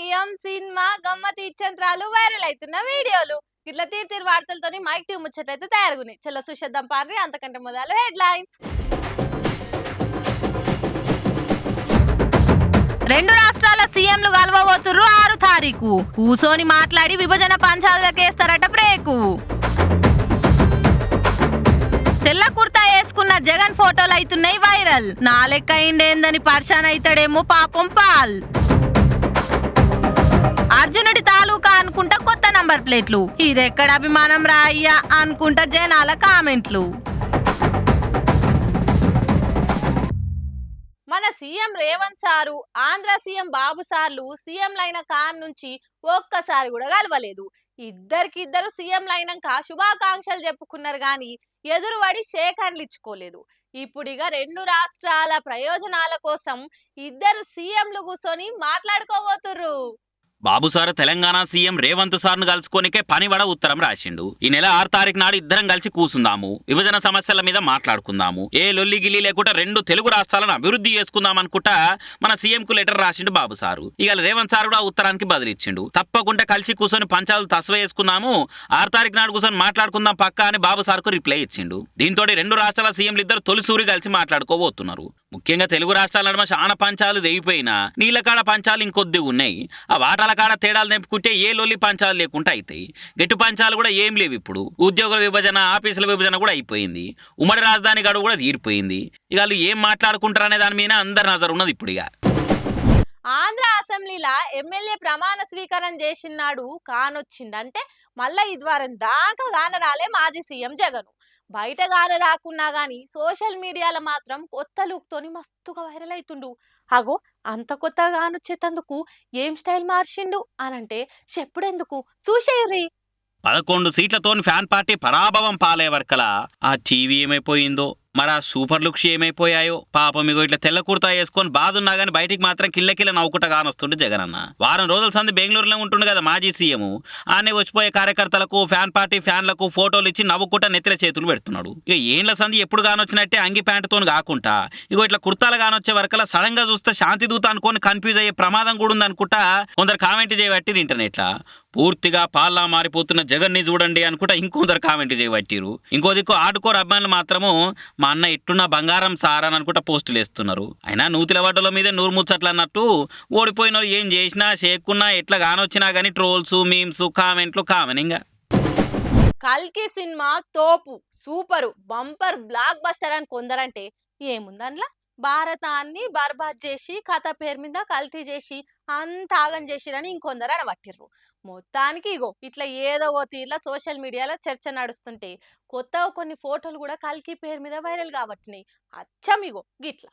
రాజకీయం cinema గమ్మతి ఇచ్చంత్రాలు viral అవుతున్న వీడియోలు ఇట్లా తీరు వార్తలతోని మైక్ టీం ముచ్చటైతే తయారుగున్నాయి. చలో చూసేద్దాం పారి. అంతకంటే మొదలు హెడ్లైన్స్. రెండు రాష్ట్రాల సీఎంలు కలవబోతుర్రు 6 తారీఖు. కూసోని మాట్లాడి విభజన పంచాయతీలకేస్తారట బ్రేకు. తెల్ల కుర్తా వేసుకున్న జగన్ ఫోటోలు అవుతున్నాయి వైరల్. నా లెక్క అయిందేందని పర్షాన్ అవుతాడేమో పాపం పాల్. అర్జునుడి తాలూకా అనుకుంటా కొత్త నంబర్ ప్లేట్లు. ఇదెక్కడ అభిమానం రాయ్యా అనుకుంటా జనాల కామెంట్లు. మన CM Revanth sir Andhra CM Babu సార్లు సీఎంలైన కాన్ నుంచి ఒక్కసారి కూడా కలవలేదు. ఇద్దరికిద్దరు సీఎంలైనాక శుభాకాంక్షలు చెప్పుకున్నారు గాని ఎదురుపడి షేక్ హ్యాండ్లు ఇచ్చుకోలేదు. ఇప్పుడిగా రెండు రాష్ట్రాల ప్రయోజనాల కోసం ఇద్దరు సీఎంలు కూర్చొని మాట్లాడుకోబోతుర్రు. బాబు సార్ తెలంగాణ సీఎం రేవంత్ సార్ను కలుసుకోనికే పనివడ ఉత్తరం రాసిండు. ఈ నెల 6 తారీఖు నాడు ఇద్దరం కలిసి కూసుందాము, విభజన సమస్యల మీద మాట్లాడుకుందాము, ఏ లొల్లి గిల్లి లేకుండా రెండు తెలుగు రాష్ట్రాలను అభివృద్ధి చేసుకుందాం అనుకుంటా మన సీఎం కు లెటర్ రాసిండు బాబు సారు. ఇక రేవంత్ సార్ కూడా ఉత్తరానికి బదిలిచ్చిండు. తప్పకుండా కలిసి కూర్చొని పంచాలు తస్వ చేసుకుందాము, 6 తారీఖు నాడు కూర్చొని మాట్లాడుకుందాం పక్కా అని బాబు సార్కు రిప్లై ఇచ్చిండు. దీంతో రెండు రాష్ట్రాల సీఎంలు ఇద్దరు తొలిసూరి కలిసి మాట్లాడుకోబోతున్నారు. ముఖ్యంగా తెలుగు రాష్ట్రాల నడుమ చాలా పంచాలు తెగిపోయినా నీళ్ళకాడ పంచాలు ఇంకొద్ది ఉన్నాయి. ఆ వాటాల కాడ తేడాలు తెంపుకుంటే ఏ లొల్లి పంచాలు లేకుండా అవుతాయి. గెట్టు పంచాలు కూడా ఏం లేవు. ఇప్పుడు ఉద్యోగుల విభజన, ఆఫీసుల విభజన కూడా అయిపోయింది. ఉమ్మడి రాజధాని గడువు కూడా తీరిపోయింది. ఇక వాళ్ళు ఏం మాట్లాడుకుంటారు అనే దాని మీద అందరి నజరు ఉన్నది. ఇప్పుడు ఇక ఆంధ్ర అసెంబ్లీలా ఎమ్మెల్యే ప్రమాణ స్వీకారం చేసినాడు కానొచ్చిందంటే మళ్ళా ఇదివారం దాకా గాన రాలే మాజీ సీఎం జగన్. బయట గాన రాకున్నా గాని సోషల్ మీడియాలో మాత్రం కొత్త లుక్ తోని మస్తుగా వైరల్ అవుతుండు. అగో అంత కొత్తగా గానొచ్చేటందుకు ఏం స్టైల్ మార్చిండు అనంటే చెప్పుడెందుకు చూసేయుర్రి. 11 సీట్లతోని ఫ్యాన్ పార్టీ పరాభవం పాలే వరకలా ఆ టీవీ ఏమైపోయిందో, మరి ఆ సూపర్ లుక్స్ ఏమైపోయాయో పాపం. ఇగో ఇట్లా తెల్ల కుర్తా వేసుకొని బాధున్నా గానీ బయటికి మాత్రం కిల్లకిల్ల నవ్వుకుంటా కానొస్తుండే జగన్ అన్న. వారం రోజుల సంది బెంగళూరులో ఉంటుండే కదా మాజీ సీఎం. ఆనే వచ్చిపోయే కార్యకర్తలకు ఫ్యాన్ పార్టీ ఫ్యాన్లకు ఫోటోలు ఇచ్చి నవ్వుకుంటా నెత్తిన చేతులు పెడుతున్నాడు. ఇక ఏండ్ల సంది ఎప్పుడు కానొచ్చినట్టే అంగి ప్యాంటుతో కాకుండా ఇగో ఇట్లా కుర్తాలు కానొచ్చే వరకలా సడన్ గా చూస్తే శాంతి దూత అనుకొని కన్ఫ్యూజ్ అయ్యే ప్రమాదం కూడా ఉందనుకుంటా కొందరు కామెంట్ చేయబట్టిరు ఇంటర్నెట్లా. పూర్తిగా పాల్లా మారిపోతున్న జగన్ ని చూడండి అనుకుంటా ఇంకొందరు కామెంట్ చేయబట్టిరు. ఇంకో దిక్కు ఆడుకోరు అభిమానులు మాత్రము మా అన్న ఎట్టున్న బంగారం సార్ అని అనుకుంటా పోస్టులు వేస్తున్నారు. అయినా నూతిల వడ్డల మీదే నూరు ముచ్చట్లు అన్నట్టు ఓడిపోయిన ఏం చేసినా చేయకున్నా ఎట్లా కానొచ్చినా గానీ ట్రోల్స్, మీమ్స్, కామెంట్లు కామనింగా. కల్కి సినిమా తోపు, సూపరు, బంపర్, బ్లాక్ బస్టర్ అని కొందరంటే ఏముందన్లా భారతాన్ని బర్బాద్ చేసి కథ పేరు మీద కల్తీ చేసి అంత ఆగం చేసిరని ఇంకొందరు అనబట్టిర్రు. మొత్తానికి ఇగో ఇట్లా ఏదో ఓ తీర్లా సోషల్ మీడియాలో చర్చ నడుస్తుంటే కొత్తగా కొన్ని ఫోటోలు కూడా కల్కి పేరు మీద వైరల్ కాబట్టినాయి. అచ్చం ఇగో గిట్లా.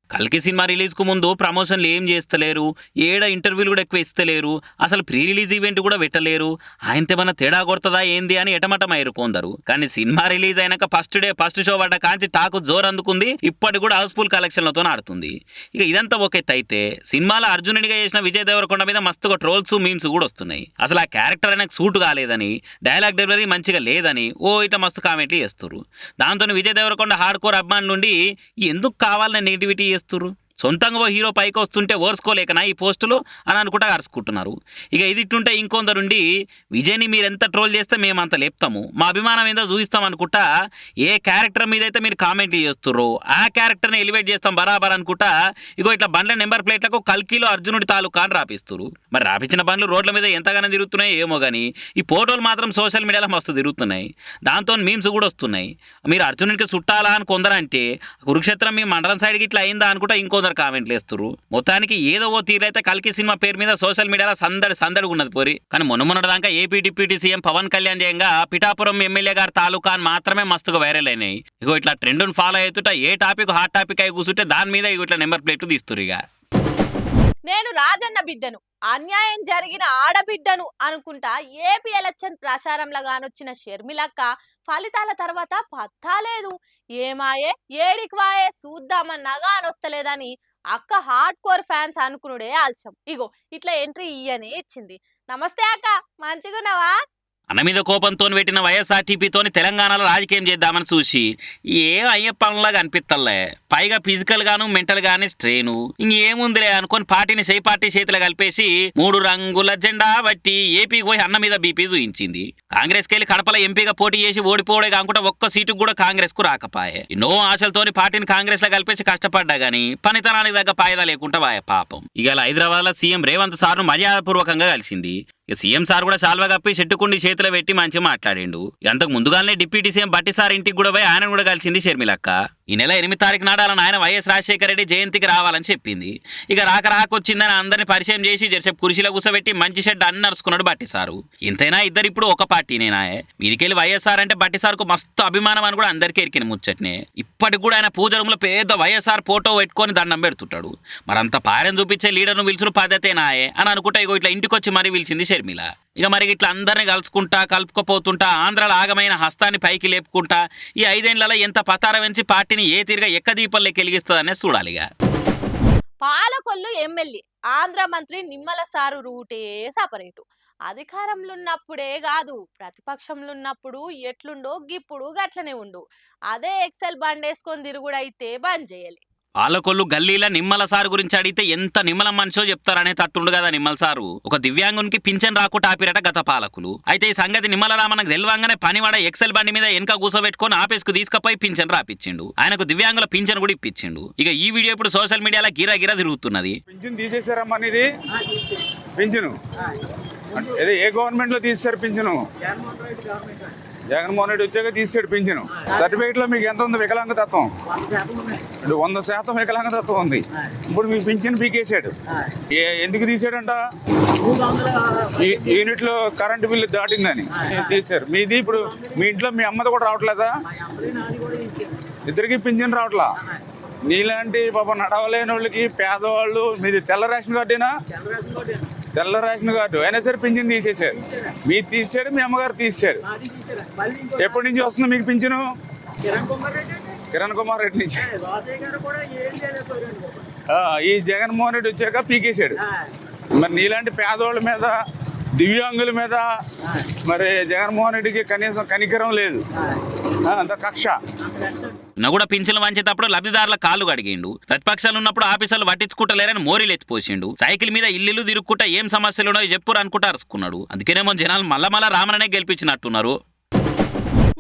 కల్కి సినిమా రిలీజ్ కు ముందు ప్రమోషన్లు ఏం చేస్తలేరు, ఏడ ఇంటర్వ్యూలు కూడా ఎక్కువ ఇస్తలేరు, అసలు ప్రీ రిలీజ్ ఈవెంట్ కూడా పెట్టలేరు. ఆయనతేమన్నా తేడా కొడుతుందా ఏంది అని ఎటమటమయ్యారు కొందరు. కానీ సినిమా రిలీజ్ అయినాక ఫస్ట్ డే ఫస్ట్ షో పడ్డ కాంచి టాకు జోరు అందుకుంది. ఇప్పటి కూడా హౌస్ఫుల్ కలెక్షన్లతో ఆడుతుంది. ఇక ఇదంతా ఒక ఎత్తు అయితే సినిమాలో అర్జునుడిగా చేసిన విజయ్ దేవరకొండ మీద మస్తుగా ట్రోల్స్, మీమ్స్ కూడా వస్తున్నాయి. అసలు ఆ క్యారెక్టర్ ఆయనకు సూట్ కాలేదని, డైలాగ్ డెలివరీ మంచిగా లేదని ఇట్లా మస్తు కామెంట్లు చేస్తున్నారు. దాంతో విజయ్ దేవరకొండ హార్డ్ కోర్ అభిమానుల నుండి ఎందుకు కావాలని నెగిటివిటీ చేస్తున్నారు. సొంతంగా ఓ హీరో పైకి వస్తుంటే ఓర్చుకోలేకనా ఈ పోస్టులు అని అనుకుంటా అరుచుకుంటున్నారు. ఇక ఇది ఇట్టుంటే ఇంకొందరుండి విజయ్ని మీరు ఎంత ట్రోల్ చేస్తే మేము అంత లేపుతాము, మా అభిమానం ఏందో చూపిస్తాం అనుకుంటా ఏ క్యారెక్టర్ మీద అయితే మీరు కామెంట్లు చేస్తుర్రో ఆ క్యారెక్టర్ని ఎలివేట్ చేస్తాం బరాబర్ అనుకుంటా ఇగో ఇట్లా బండ్ల నెంబర్ ప్లేట్లకు కల్కిలో అర్జునుడి తాలూకా అని రాపిస్తున్నారు. మరి రాపించిన బండ్లు రోడ్ల మీద ఎంతగానో తిరుగుతున్నాయి ఏమో కానీ ఈ ఫోటోలు మాత్రం సోషల్ మీడియాలో మస్తు తిరుగుతున్నాయి. దాంతో మీమ్స్ కూడా వస్తున్నాయి. మీరు అర్జునుడికి చుట్టాలా అని కొందరంటే కురుక్షేత్రం మీ మండలం సైడ్కి ఇట్లా అయిందా అనుకుంటా ఇంకొందరు కామెంట్లు వేస్తున్నారు. మొత్తానికి ఏదో ఓ తీరైతే కల్కి సినిమా పేరు మీద సోషల్ మీడియాలో సందడి ఉన్నది పోరి. కానీ మొన్నదాకా AP deputy CM Pawan Kalyan జయంగా పిఠాపురం ఎమ్మెల్యే గారి తాలూకా మాత్రమే మస్తుగా వైరల్ అయినాయి. ఇగో ఇట్లా ట్రెండ్ను ఫాలో అవుతుంటా ఏ టాపిక్ హాట్ టాపిక్ అయి కూర్చుంటే దాని మీద ఇట్లా నెంబర్ ప్లేట్ తీస్తున్నారు. ఇక నేను రాజన్న బిడ్డను, అన్యాయం జరిగిన ఆడబిడ్డను అనుకుంటా ఏపీ ఎలక్షన్ ప్రచారంలో గానొచ్చిన షర్మిలక్క ఫలితాల తర్వాత పత్తాలేదు. ఏమాయే ఏడికి వాయే చూద్దామన్నా గానొస్తలేదని అక్క హార్డ్ కోర్ ఫ్యాన్స్ అనుకునుడే ఆల్చం. ఇగో ఇట్లా ఎంట్రీ ఇయ్యనే ఇచ్చింది. నమస్తే అక్క, మంచిగున్నావా? అన్న మీద కోపంతో పెట్టిన వైఎస్ఆర్టీపీతోని తెలంగాణలో రాజకీయం చేద్దామని చూసి ఏం అయ్యే పనులాగా అనిపిస్తలే. పైగా ఫిజికల్ గాను మెంటల్ గానే స్ట్రెయిన్. ఇంకేముందిలే అనుకొని పార్టీని పార్టీ చేతిలో కలిపేసి 3 రంగుల జెండా బట్టి ఏపీకి పోయి అన్న మీద బీపీ చూయించింది. కాంగ్రెస్ కెళ్ళి కడపల ఎంపీగా పోటీ చేసి ఓడిపోవడే కాకుండా ఒక్క సీటు కూడా కాంగ్రెస్ కు రాకపాయే. ఎన్నో ఆశలతోని పార్టీని కాంగ్రెస్ లో కలిపేసి కష్టపడ్డా గానీ పనితనానికి తగ్గ పాయదా లేకుండా వాయ పాపం. ఇవాళ హైదరాబాద్ లో సీఎం రేవంత్ సార్ ను మర్యాదపూర్వకంగా కలిసింది. సీఎం సార్ కూడా శాల్వా కప్పి చెట్టుకుండి చేతిలో పెట్టి మంచిగా మాట్లాడిండు. అంతకు ముందుగానే డిప్యూటీ సీఎం బట్టి సార్ ఇంటికి కూడా పోయి ఆయన కూడా కలిసింది షర్మిలక్క. ఈ నెల 8 తారీఖు నాడు ఆయన వైఎస్ రాజశేఖర రెడ్డి జయంతికి రావాలని చెప్పింది. ఇక రాకొచ్చిందని అందరిని పరిచయం చేసి జరసేపు కుర్చీలో కూర్చోబెట్టి మంచి షెడ్ అన్ని నడుచుకున్నాడు బట్టి సారు. ఇంతైనా ఇద్దరు ఇప్పుడు ఒక పార్టీనేనాయే. మీదికెళ్ళి వైఎస్ఆర్ అంటే బట్టి సార్కు మస్తు అభిమానం అని కూడా అందరికీ ఎరికిన ముచ్చట్నే. ఇప్పటికి కూడా ఆయన పూజ రూమ్లో పెద్ద వైఎస్ఆర్ ఫోటో పెట్టుకొని దండం పెడుతుంటాడు. మరంత పారెం చూపించే లీడర్ను పిలుచుడు పద్ధతేనాయే అని అనుకుంటా ఇగో ఇట్లా ఇంటికి వచ్చి మరీ పిలిచింది షర్మిల. ఇక మరి ఇట్లా అందరిని కలుపుకుపోతుంటా ఆంధ్రాల ఆగమైన హస్తాన్ని పైకి లేపుకుంటా ఈ 5 ఏళ్లలో ఎంత పతారం వెంచి పార్టీని ఏ తీరుగా ఎక్కదీపల్లోకి వెలిగిస్తుందనే చూడాలిగా. పాలకొల్లు ఎమ్మెల్యే ఆంధ్ర మంత్రి నిమ్మల సారు రూటే సపరేటు. అధికారంలో ఉన్నప్పుడే కాదు, ప్రతిపక్షంలో ఉన్నప్పుడు ఎట్లుండో గిప్పుడు గట్లనే ఉండు. అదే ఎక్సెల్ బండేసుకొని తిరుగుడైతే బంద్ చేయాలి. పాలకొల్లు గల్లీల నిమ్మల సారు గురించి అడిగితే ఎంత నిమ్మల మనిషో చెప్తారనే తట్టుండు కదా నిమ్మల సారు. ఒక దివ్యాంగునికి పింఛన్ రాకుండా ఆపిరట గత పాలకులు. అయితే ఈ సంగతి నిమ్మల రామన్నకు తెలవంగానే పనివాడ ఎక్సెల్ బండి మీద వెనక కూసోబెట్టుకొని ఆఫీస్కు తీసుకుపోయి పింఛన్ రాపిచ్చిండు. ఆయనకు దివ్యాంగుల పింఛన్ కూడా ఇప్పించిండు. ఇక ఈ వీడియో ఇప్పుడు సోషల్ మీడియాలో గిరా తిరుగుతున్నది. పింఛన్ తీసేసారమ్మా ఇది పింఛను ఏ గవర్నమెంట్ లో తీసేశారు పింఛను? జగన్మోహన్ రెడ్డి వచ్చాక తీసాడు పింఛను. సర్టిఫికేట్ లో మీకు ఎంత ఉంది వికలాంగతత్వం? 100% వికలాంగతత్వం ఉంది. ఇప్పుడు మీకు పింఛన్ పీకేసాడు. ఎందుకు తీసాడంట? యూనిట్ లో కరెంటు బిల్లు దాటిందని తీశారు. మీది ఇప్పుడు మీ ఇంట్లో మీ అమ్మది కూడా రావట్లేదా? ఇద్దరికి పింఛన్ రావట్లా. నీలాంటి పాపం నడవలేని వాళ్ళకి పేదవాళ్ళు మీది తెల్ల రేషన్ కార్డేనా? తెల్ల రేషన్ కార్డు అయినా సరే పింఛన్ తీసేశారు. మీరు తీసాడు, మీ అమ్మగారు తీసారు. ఎప్పటి నుంచి వస్తుంది మీకు పింఛను? కిరణ్ కుమార్ రెడ్డి నుంచి. ఈ జగన్మోహన్ రెడ్డి వచ్చాక పీకేశాడు. మరి నీలాంటి పేదవాళ్ళ మీద, దివ్యాంగుల మీద మరి జగన్మోహన్ రెడ్డికి కనీసం కనికరం లేదు, అంత కక్ష. కూడా పింఛన్లు వంచేటప్పుడు లబ్ధిదారుల కాళ్ళు కడిగిండు. ప్రతిపక్షాలు ఉన్నప్పుడు ఆఫీసర్లు పట్టించుకుంటలేరని మోరీలు ఎత్తిపోసిండు. సైకిల్ మీద ఇల్లు తిరుగుకుంటా ఏం సమస్యలు ఉన్నాయో చెప్పురు అనుకుంటా అరుచుకున్నాడు. అందుకేనేమో జనాలు మళ్ళా రామననే గెలిపించినట్టున్నారు.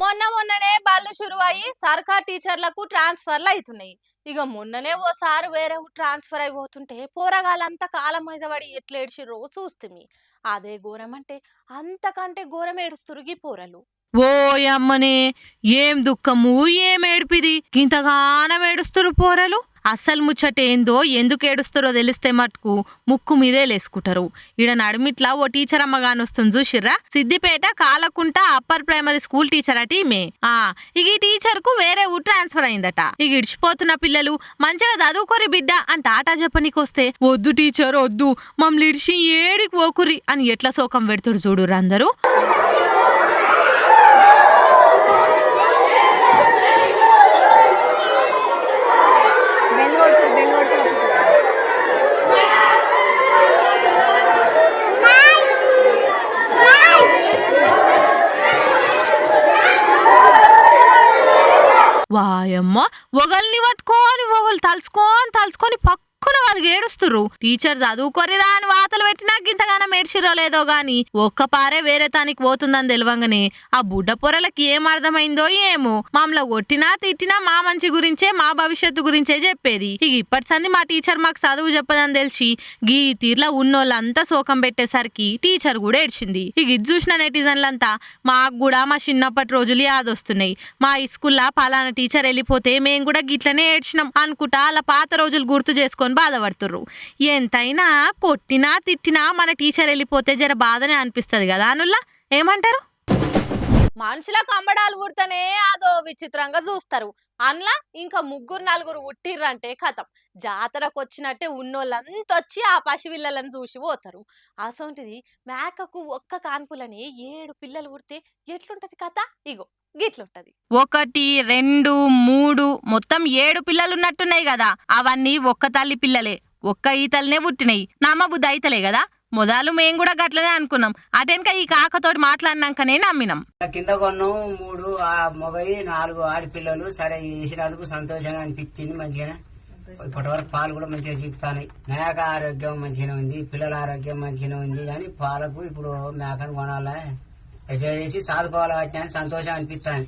మొన్ననే బళ్ళు షురు అయ్యి సర్కార్ టీచర్లకు ట్రాన్స్ఫర్లు అవుతున్నాయి. ఇక మొన్ననే ఓసారి వేరే ట్రాన్స్ఫర్ అయిపోతుంటే పోరగాళ్ళంతా కాలం మీద పడి ఎట్లా ఏడ్చిర్రో చూస్తుంది. అదే ఘోరం అంటే అంతకంటే ఘోరం ఏడుస్తురు ఈ పోరలు. ఓయమ్మనే ఏం దుఃఖము ఏం ఏడిపిది, ఇంతగానం ఏడుస్తురు పోరలు. అస్సలు ముచ్చటేందో ఎందుకు ఏడుస్తారో తెలిస్తే మటుకు ముక్కు మీదే లేసుకుంటారు. ఈడ నడిమిట్లా ఓ టీచర్ అమ్మగాని వస్తుంది చూసిర్రా. Siddipet Kalakunta upper primary school teacher అట ఈమె. ఇక ఈ టీచర్ కు వేరే ఊరు ట్రాన్స్ఫర్ అయిందట. ఇక ఇడిచిపోతున్న పిల్లలు మంచిగా చదువుకోరి బిడ్డ అని ఆటా చెప్పనీకొస్తే వద్దు టీచర్ వద్దు, మమ్మల్ని ఇడిచి ఏడికి పోకురి అని ఎట్లా శోకం పెడుతురు చూడుర్రు అందరూ. వాయమ్మ ఒకల్ని పట్టుకొని ఒకళ్ళు తలుచుకొని పక్కన వాళ్ళకి ఏడుస్తుర్రు. టీచర్ చదువుకోరిరా అని వాతలు పెట్టినా ఇంతగానో ఏడ్చిరో లేదో గాని ఒక్క పారే వేరే తానికి పోతుందని తెలివంగానే ఆ బుడ్డ పొరలకి ఏం అర్థమైందో ఏమో మామూలు కొట్టినా తిట్టినా మా మంచి గురించే, మా భవిష్యత్తు గురించే చెప్పేది. ఇక ఇప్పటి సంది మా టీచర్ మాకు చదువు చెప్పదని తెలిసి గీ తీర్లా ఉన్నోళ్ళంతా శోకం పెట్టేసరికి టీచర్ కూడా ఏడ్చింది. ఇక ఇది చూసిన నెటిజన్లంతా మాకు కూడా మా చిన్నప్పటి రోజులు యాదొస్తున్నాయి, మా స్కూల్లో పలానా టీచర్ వెళ్ళిపోతే మేము కూడా గిట్లనే ఏడ్చినాం అనుకుంటా అలా పాత రోజులు గుర్తు చేసుకొని బాధపడుతుర్రు. ఎంతైనా కొట్టినా తిట్టినా మన టీచర్ వెళ్ళిపోతే జర బాధనే అనిపిస్తుంది కదా అనుల్లా, ఏమంటారు? మనుషులకు అంబడాలు పుడితేనే అదో విచిత్రంగా చూస్తారు. అందులో ఇంకా 3-4 ఉట్టిర్రంటే కథం జాతరకు వచ్చినట్టే ఉన్నోళ్ళంతా వచ్చి ఆ పసివిళ్ళలను చూసి పోతారు. అసొంటిది మేకకు ఒక్క కాన్పులని 7 పిల్లలు పుడితే ఎట్లుంటది కథ? ఇగో గిట్లుంటది. 1, 2, 3 మొత్తం 7 పిల్లలున్నట్టున్నాయి కదా. అవన్నీ ఒక్క తల్లి పిల్లలే, ఒక్క ఈతలనే పుట్టినాయి. నమ్మ బుద్ధి అయితలే కదా. మొదలు మేం కూడా గట్లనే అనుకున్నాం. అటెనక ఈ కాకతోటి మాట్లాడినాకనే నమ్మినాం. కింద కొన్నాం 3 మగవి 4 ఆడపిల్లలు. సరే వేసినందుకు సంతోషంగా అనిపించింది. మంచిగానే ఇప్పటి వరకు పాలు కూడా మంచిగా చిక్కుతాయి. మేక ఆరోగ్యం మంచిగానే ఉంది, పిల్లల ఆరోగ్యం మంచిగానే ఉంది. కానీ పాలకు ఇప్పుడు మేకను కొనాలా ఎట్లా చేసి సాదుకోవాలి వాటిని అని సంతోషం అనిపిస్తాను.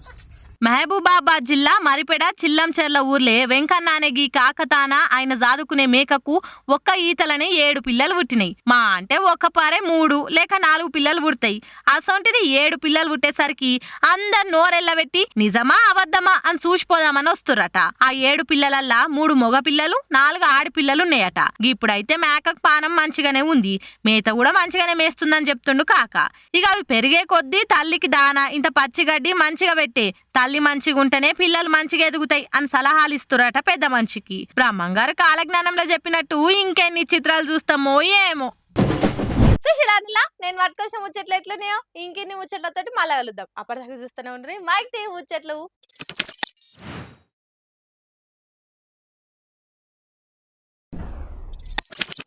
మహబూబాబాద్ జిల్లా మరిపెడ చిల్లంచెర్ల ఊర్లే వెంకన్న అనే గీ కాకతాన ఆయన జాదుకునే మేకకు ఒక్క ఈతలనే 7 పిల్లలు పుట్టినాయి. మా అంటే ఒక్క పారే 3 లేక 4 పిల్లలు పుడతాయి. అసొంటిది 7 పిల్లలు పుట్టేసరికి అందరు నోరెళ్ళబెట్టి నిజమా అబద్ధమా అని చూసిపోదామని వస్తురట. ఆ 7 పిల్లలల్లా 3 మగ పిల్లలు 4 ఆడపిల్లలు ఉన్నాయట. ఇప్పుడైతే మేకకు పానం మంచిగానే ఉంది, మేత కూడా మంచిగానే మేస్తుందని చెప్తుండు కాక. ఇక అవి పెరిగే కొద్దీ తల్లికి దానా ఇంత పచ్చిగడ్డి మంచిగా పెట్టే, తల్లి మంచిగా ఉంటేనే పిల్లలు మంచిగా ఎదుగుతాయి అని సలహాలు ఇస్తురట పెద్ద మనిషికి. బ్రహ్మంగారు కాలజ్ఞానంలో చెప్పినట్టు ఇంకెన్ని చిత్రాలు చూస్తామో ఏమో. సుశీలానిలా నేను పట్టుకొచ్చిన ముచ్చట్లు ఎట్లనేయో ఇంకెన్ని ముచ్చట్లతోటి మళ్ళా కలుద్దాం. అప్పటిదాకా చూస్తూనే ఉండ్రి మైక్ టీ ముచ్చట్లు.